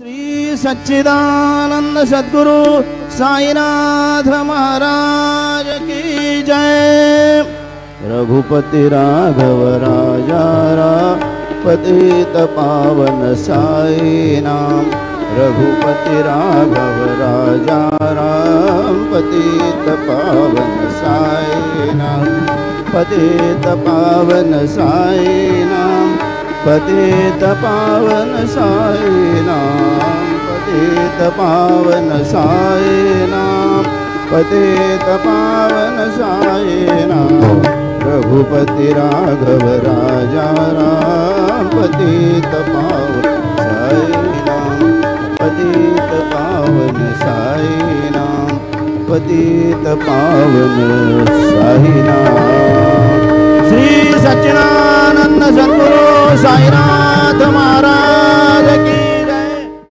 श्री सच्चिदानंद सद्गुरु साईनाथ महाराज की जय। रघुपति राघव राजा पतित पावन साई नाम। रघुपति राघव राजा पतित पावन साई नाम। पतित पावन साई नाम। पतित पावन साई नाम। पतित पावन साई नाम। पतित पावन साई नाम। रघुपति राघव राजा पतित पावन साई नाम। पतित पावन साई नाम। पतित पावन साई नाम। श्री सच्चिदानंद सद्गुरु साईनाथ महाराज की